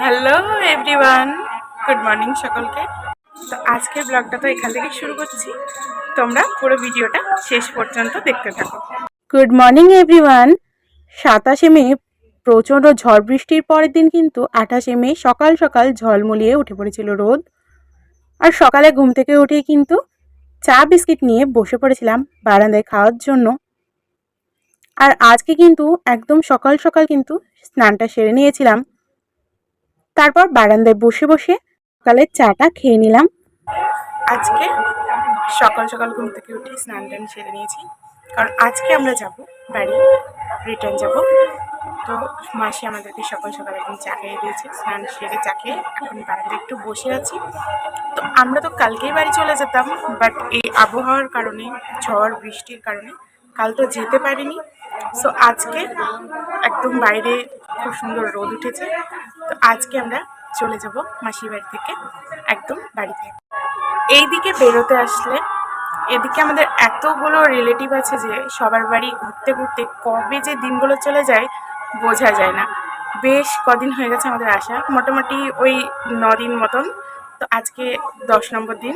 Hello everyone, good morning সকলকে। তো আজকের ব্লগটা তো এখান থেকে শুরু করছি, তোমরা পুরো ভিডিওটা শেষ পর্যন্ত দেখতে থাকো। Good morning everyone. 27শে মে প্রচণ্ড ঝড় বৃষ্টির পরের দিন কিন্তু 28শে মে সকাল সকাল ঝলমলিয়ে উঠে পড়েছিল রোদ। আর সকালে ঘুম থেকে উঠেই কিন্তু চা বিস্কিট নিয়ে বসে পড়েছিলাম বারান্দায় খাওয়ার জন্য। আর আজকে কিন্তু একদম সকাল সকাল কিন্তু স্নানটা সেরে নিয়েছিলাম। তারপর বারান্দায় বসে বসে সকালের চাটা খেয়ে নিলাম। আজকে সকাল সকাল ঘুম থেকে উঠে স্নান টান সেরে নিয়েছি, কারণ আজকে আমরা যাব বাড়ি, রিটার্ন যাব। তো মাসি আমাদেরকে সকাল সকাল এখন চা খেয়ে দিয়েছে, স্নান সেরে চা খেয়ে এখন বারান্দায় একটু বসে আছি। তো আমরা তো কালকেই বাড়ি চলে যেতাম, বাট এই আবহাওয়ার কারণে, ঝড় বৃষ্টির কারণে কাল তো যেতে পারিনি। সো আজকে একদম বাইরে খুব সুন্দর রোদ উঠেছে, তো আজকে আমরা চলে যাব মাসির বাড়ি থেকে একদম বাড়িতে। এই দিকে বেরোতে আসলে এদিকে আমাদের এতগুলো রিলেটিভ আছে যে সবার বাড়ি ঘুরতে ঘুরতে কবে যে দিনগুলো চলে যায় বোঝা যায় না। বেশ কদিন হয়ে গেছে আমাদের আসা, মোটামুটি ওই 9 দিন মতন। তো আজকে 10 নম্বর দিন।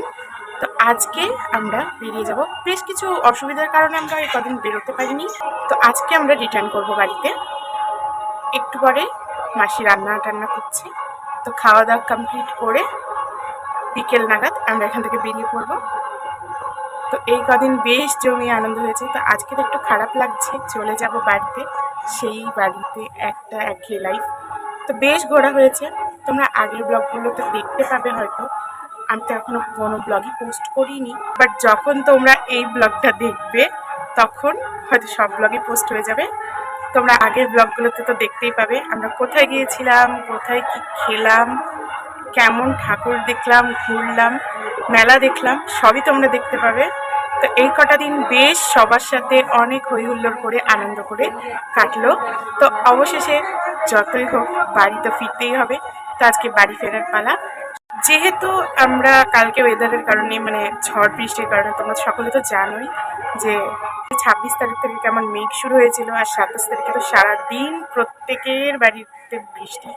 তো আজকে আমরা বেরিয়ে যাব। বেশ কিছু অসুবিধার কারণে আমরা এই কদিন বেরোতে পারিনি। তো আজকে আমরা রিটার্ন করব বাড়িতে। একটু পরে মাসি রান্না টান্না করছে, তো খাওয়া দাওয়া কমপ্লিট করে বিকেল নাগাদ আমরা এখান থেকে বেরিয়ে পড়বো। তো এই কদিন বেশ জমিয়ে আনন্দ হয়েছে, তো আজকে তো একটু খারাপ লাগছে, চলে যাব বাড়িতে। সেই বাড়িতে একটা একঘেয়ে লাইফ। তো বেশ ঘোরা হয়েছে, তোমরা আগের ব্লগগুলোতে দেখতে পাবে হয়তো। আমি তো এখনো কোনো ব্লগই পোস্ট করিনি, বাট যখন তোমরা এই ব্লগটা দেখবে তখন হয়তো সব ব্লগই পোস্ট হয়ে যাবে। তোমরা আগের ব্লগগুলোতে তো দেখতেই পাবে আমরা কোথায় গিয়েছিলাম, কোথায় কি খেলাম, কেমন ঠাকুর দেখলাম, ঘুরলাম, মেলা দেখলাম, সবই তোমরা দেখতে পাবে। তো এই কটা দিন বেশ সবার সাথে অনেক হই হুল্লোড় করে আনন্দ করে কাটলো। তো অবশেষে যতই হোক বাড়ি তো ফিরতেই হবে। তো আজকে বাড়ি ফেরার পালা। যেহেতু আমরা কালকে ওয়েদারের কারণে, মানে ঝড় বৃষ্টির কারণে, তোমরা সকলে তো জানোই যে 26 তারিখ থেকে কেমন মেঘ শুরু হয়েছিল, আর 27 তারিখে তো সারাদিন প্রত্যেকের বাড়িতে বৃষ্টি।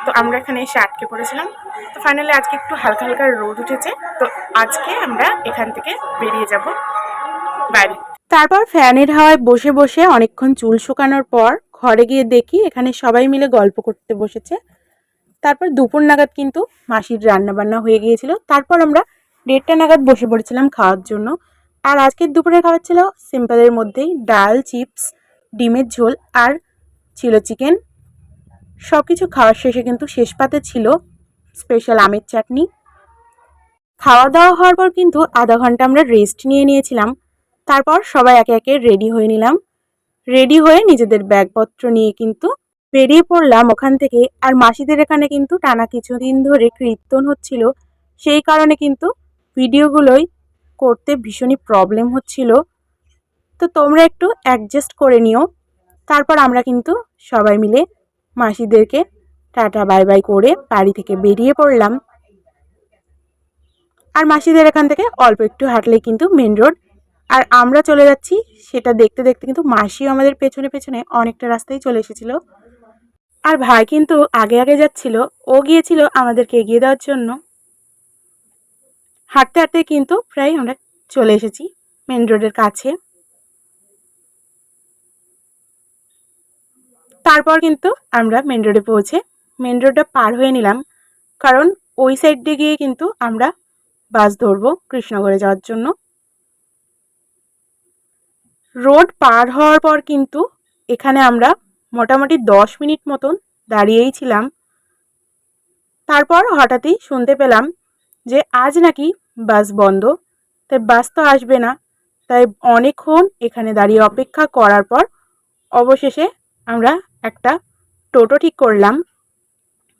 তো আমরা এখানে এসে আটকে পড়েছিলাম। তো ফাইনালি আজকে একটু হালকা হালকা রোদ উঠেছে, তো আজকে আমরা এখান থেকে বেরিয়ে যাব বাড়ি। তারপর ফ্যানের হাওয়ায় বসে বসে অনেকক্ষণ চুল শুকানোর পর ঘরে গিয়ে দেখি এখানে সবাই মিলে গল্প করতে বসেছে। তারপর দুপুর নাগাদ কিন্তু মাসির রান্নাবান্না হয়ে গিয়েছিল। তারপর আমরা 1:30টা নাগাদ বসে পড়েছিলাম খাওয়ার জন্য। আর আজকের দুপুরের খাবার ছিল সিম্পলের মধ্যেই ডাল, চিপস, ডিমের ঝোল আর ছিল চিকেন। সব কিছু খাওয়ার শেষে কিন্তু শেষ পাতে ছিল স্পেশাল আমের চাটনি। খাওয়া দাওয়া হওয়ার পর কিন্তু আধা ঘন্টা আমরা রেস্ট নিয়েছিলাম। তারপর সবাই একে একে রেডি হয়ে নিলাম। রেডি হয়ে নিজেদের ব্যাগপত্র নিয়ে কিন্তু বেরিয়ে পড়লাম ওখান থেকে। আর মাসিদের এখানে কিন্তু টানা কিছুদিন ধরে কীর্তন হচ্ছিল, সেই কারণে কিন্তু ভিডিওগুলোই করতে ভীষণই প্রবলেম হচ্ছিল। তো তোমরা একটু অ্যাডজাস্ট করে নিও। তারপর আমরা কিন্তু সবাই মিলে মাসিদেরকে টাটা বাই বাই করে বাড়ি থেকে বেরিয়ে পড়লাম। আর মাসিদের এখান থেকে অল্প একটু হাঁটলেই কিন্তু মেন রোড। আর আমরা চলে যাচ্ছি সেটা দেখতে দেখতে কিন্তু মাসিও আমাদের পেছনে পেছনে অনেকটা রাস্তায় চলে এসেছিল। আর ভাই কিন্তু আগে আগে যাচ্ছিল, ও গিয়েছিল আমাদেরকে এগিয়ে দেওয়ার জন্য। হাঁটতে হাঁটতে কিন্তু প্রায় আমরা চলে এসেছি মেন রোডের কাছে। তারপর কিন্তু আমরা মেন রোডে পৌঁছে মেন রোডটা পার হয়ে নিলাম, কারণ ওই সাইড দিয়ে গিয়ে কিন্তু আমরা বাস ধরবো কৃষ্ণগড়ে যাওয়ার জন্য। রোড পার হওয়ার পর কিন্তু এখানে আমরা মোটামুটি 10 মিনিট মতন দাঁড়িয়েই ছিলাম। তারপর হঠাৎই শুনতে পেলাম যে আজ নাকি বাস বন্ধ, তাই বাস তো আসবে না। তাই অনেকক্ষণ এখানে দাঁড়িয়ে অপেক্ষা করার পর অবশেষে আমরা একটা টোটো ঠিক করলাম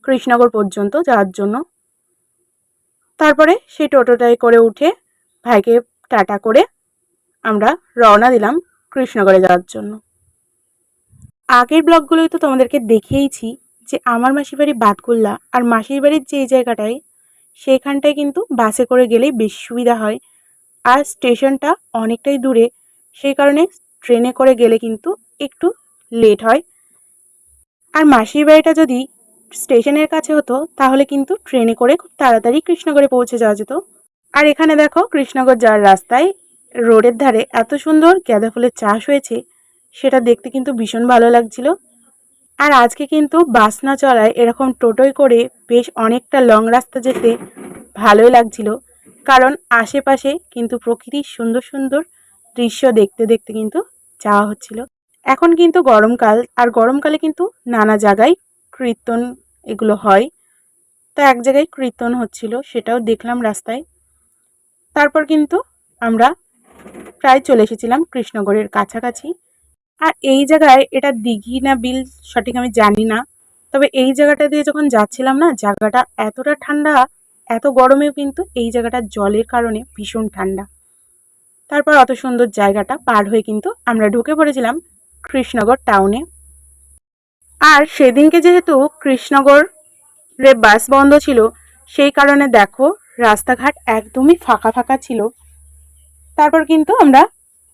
কৃষ্ণনগর পর্যন্ত যাওয়ার জন্য। তারপরে সেই টোটোটায় করে উঠে ভাইকে টাটা করে আমরা রওনা দিলাম কৃষ্ণনগরে যাওয়ার জন্য। আগের ব্লগগুলোই তো তোমাদেরকে দেখিয়েছি যে আমার মাসির বাড়ি বাতকুল্লা, আর মাসির বাড়ির যে জায়গাটায় সেইখানটায় কিন্তু বাসে করে গেলেই বেশি সুবিধা হয়। আর স্টেশনটা অনেকটাই দূরে, সেই কারণে ট্রেনে করে গেলে কিন্তু একটু লেট হয়। আর মাসির বাড়িটা যদি স্টেশনের কাছে হতো তাহলে কিন্তু ট্রেনে করে খুব তাড়াতাড়ি কৃষ্ণনগরে পৌঁছে যাওয়া যেত। আর এখানে দেখো কৃষ্ণনগর যাওয়ার রাস্তায় রোডের ধারে এত সুন্দর গাঁদা ফুলের চাষ হয়েছে, সেটা দেখতে কিন্তু ভীষণ ভালো লাগছিল। আর আজকে কিন্তু বাস না চলায় এরকম টোটোয় করে বেশ অনেকটা লং রাস্তা যেতে ভালোই লাগছিল, কারণ আশেপাশে কিন্তু প্রকৃতির সুন্দর সুন্দর দৃশ্য দেখতে দেখতে কিন্তু যাওয়া হচ্ছিল। এখন কিন্তু গরমকাল, আর গরমকালে কিন্তু নানা জায়গায় কীর্তন এগুলো হয়, তো এক জায়গায় কীর্তন হচ্ছিল সেটাও দেখলাম রাস্তায়। তারপর কিন্তু আমরা প্রায় চলে এসেছিলাম কৃষ্ণনগরের কাছাকাছি। আর এই জায়গায় এটা দিঘি না বিল সঠিক আমি জানি না, তবে এই জায়গাটা দিয়ে যখন যাচ্ছিলাম না, জায়গাটা এতটা ঠান্ডা, এত গরমেও কিন্তু এই জায়গাটা জলের কারণে ভীষণ ঠান্ডা। তারপর অত সুন্দর জায়গাটা পার হয়ে কিন্তু আমরা ঢুকে পড়েছিলাম কৃষ্ণনগর টাউনে। আর সেদিনকে যেহেতু কৃষ্ণনগরে বাস বন্ধ ছিল, সেই কারণে দেখো রাস্তাঘাট একদমই ফাঁকা ফাঁকা ছিল। তারপর কিন্তু আমরা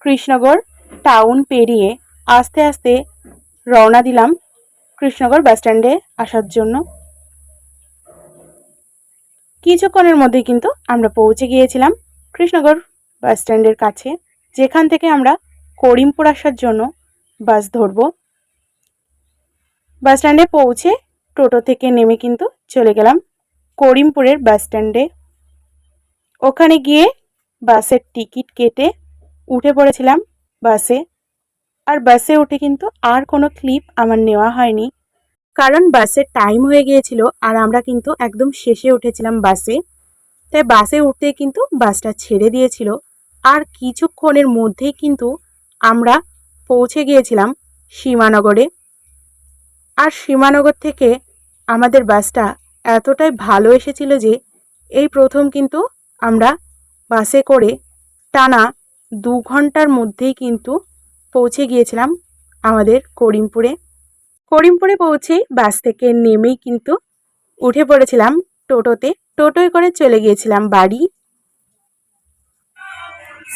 কৃষ্ণনগর টাউন পেরিয়ে আস্তে আস্তে রওনা দিলাম কৃষ্ণনগর বাস স্ট্যান্ডে আসার জন্য। কিছুক্ষণের মধ্যেই কিন্তু আমরা পৌঁছে গিয়েছিলাম কৃষ্ণনগর বাস স্ট্যান্ডের কাছে, যেখান থেকে আমরা করিমপুর আসার জন্য বাস ধরব। বাস স্ট্যান্ডে পৌঁছে টোটো থেকে নেমে কিন্তু চলে গেলাম করিমপুরের বাস স্ট্যান্ডে। ওখানে গিয়ে বাসের টিকিট কেটে উঠে পড়েছিলাম বাসে। আর বাসে উঠে কিন্তু আর কোনো ক্লিপ আমার নেওয়া হয়নি, কারণ বাসের টাইম হয়ে গিয়েছিল আর আমরা কিন্তু একদম শেষে উঠেছিলাম বাসে। তাই বাসে উঠতে কিন্তু বাসটা ছেড়ে দিয়েছিল। আর কিছুক্ষণের মধ্যেই কিন্তু আমরা পৌঁছে গিয়েছিলাম সীমানগরে। আর সীমানগর থেকে আমাদের বাসটা এতটাই ভালো এসেছিল যে এই প্রথম কিন্তু আমরা বাসে করে টানা 2 ঘন্টার মধ্যেই কিন্তু পৌঁছে গিয়েছিলাম আমাদের করিমপুরে। করিমপুরে পৌঁছেই বাস থেকে নেমেই কিন্তু উঠে পড়েছিলাম টোটোতে, টোটোয় করে চলে গিয়েছিলাম বাড়ি।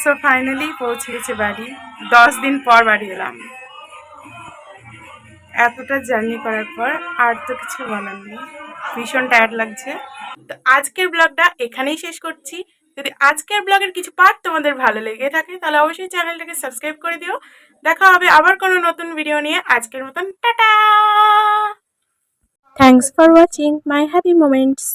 সো ফাইনালি পৌঁছে গেছে বাড়ি। 10 দিন পর বাড়ি এলাম। এতটা জার্নি করার পর আর তো কিছু বলার নেই, ভীষণ টায়ার্ড লাগছে। তো আজকের ব্লগটা এখানেই শেষ করছি। যদি আজকের ব্লগের কিছু পার্ট তোমাদের ভালো লেগে থাকে তাহলে অবশ্যই চ্যানেলটাকে সাবস্ক্রাইব করে দিও। দেখা হবে আবার কোনো নতুন ভিডিও নিয়ে। আজকের মতন tata. Thanks for watching my happy moments.